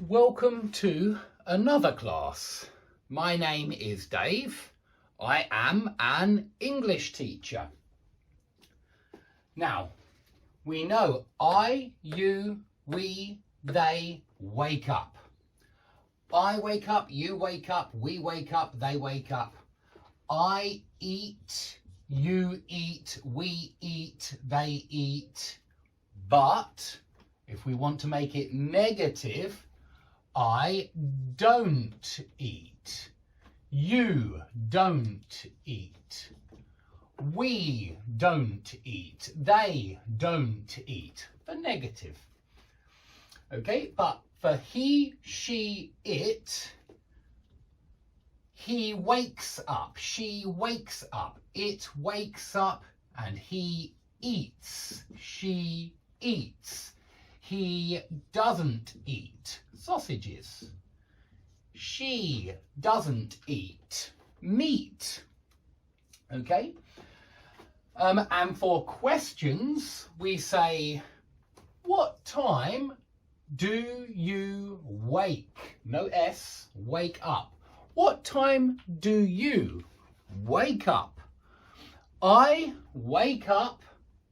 Welcome to another class. My name is Dave. I am an English teacher. Now, we know I, you, we, they wake up. I wake up, you wake up, we wake up, they wake up. I eat, you eat, we eat, they eat. But if we want to make it negative, I don't eat. You don't eat. We don't eat. They don't eat. For negative. Okay, but for he, she, it, he wakes up, she wakes up, it wakes up, and he eats, she eats. He doesn't eat sausages. She doesn't eat meat. Okay? And for questions, we say, what time do you wake? No S, wake up. What time do you wake up? I wake up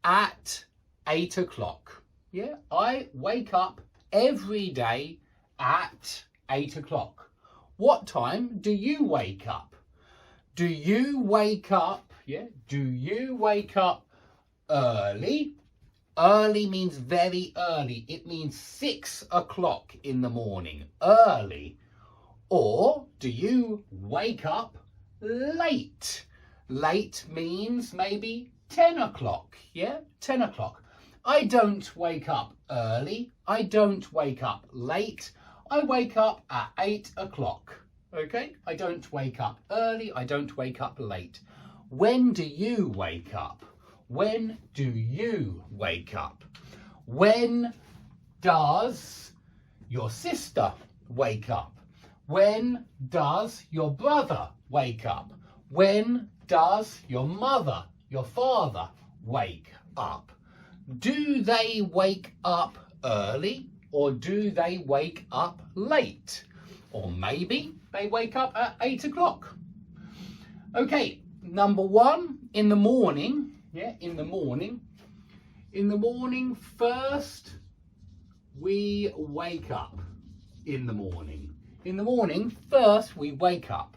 at 8 o'clock. Yeah, I wake up every day at 8 o'clock. What time do you wake up? Do you wake up, do you wake up early? Early means very early. It means 6 o'clock in the morning, early. Or do you wake up late? Late means maybe 10 o'clock, 10 o'clock. I don't wake up early. I don't wake up late. I wake up at 8 o'clock. Okay? I don't wake up early. I don't wake up late. When do you wake up? When do you wake up? When does your sister wake up? When does your brother wake up? When does your mother, your father wake up? Do they wake up early or do they wake up late? Or maybe they wake up at 8 o'clock. Okay, number one, in the morning, in the morning first we wake up in the morning. In the morning first we wake up.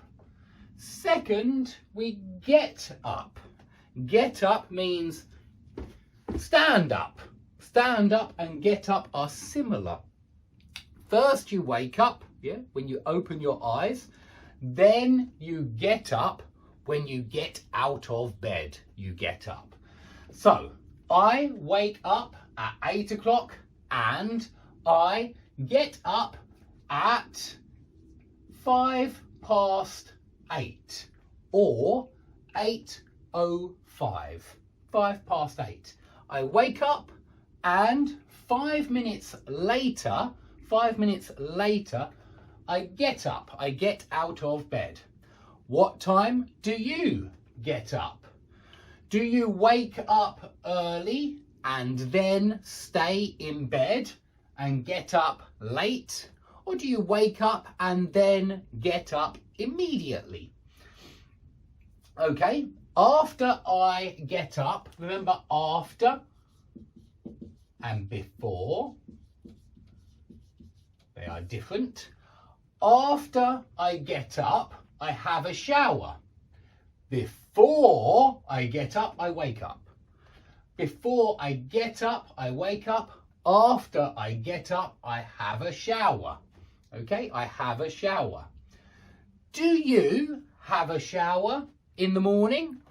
Second, we get up. Get up means stand up. Stand up and get up are similar. First you wake up, when you open your eyes. Then you get up when you get out of bed. You get up. So, I wake up at 8 o'clock and I get up at 8:05 or 8:05. 8:05. I wake up and 5 minutes later, I get up. I get out of bed. What time do you get up? Do you wake up early and then stay in bed and get up late? Or do you wake up and then get up immediately? Okay, after I get up, remember after and before, they are different. After I get up, I have a shower. Before I get up, I wake up. Before I get up, I wake up. After I get up, I have a shower. Okay, I have a shower. Do you have a shower in the morning?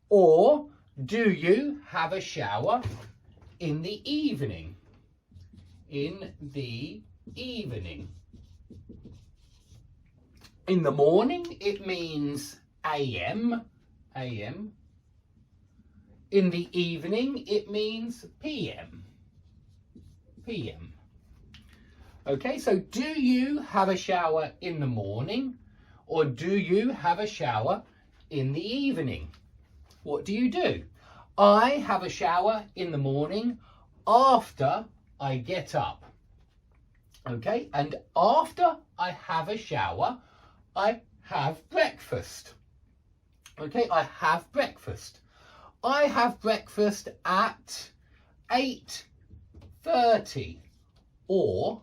Or do you have a shower in the evening? In the evening. In the morning, it means AM. AM. In the evening, it means PM. PM. Okay, so do you have a shower in the morning or do you have a shower in the evening? What do you do? I have a shower in the morning after I get up. Okay, and after I have a shower, I have breakfast. Okay, I have breakfast. I have breakfast at 8:30 or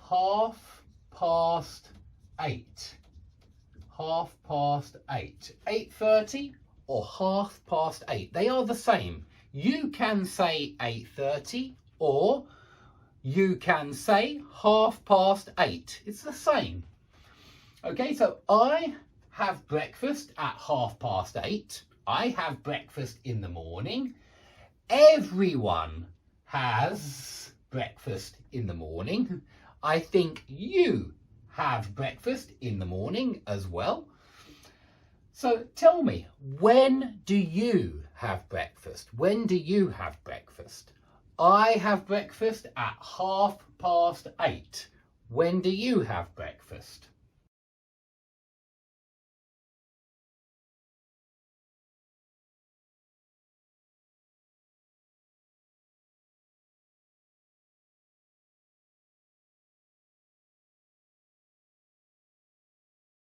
8:30. 8:30. 8:30 or 8:30. They are the same. You can say 8:30 or you can say 8:30. It's the same. Okay, so I have breakfast at 8:30. I have breakfast in the morning. Everyone has breakfast in the morning. I think you have breakfast in the morning as well. So tell me, when do you have breakfast? When do you have breakfast? I have breakfast at 8:30. When do you have breakfast?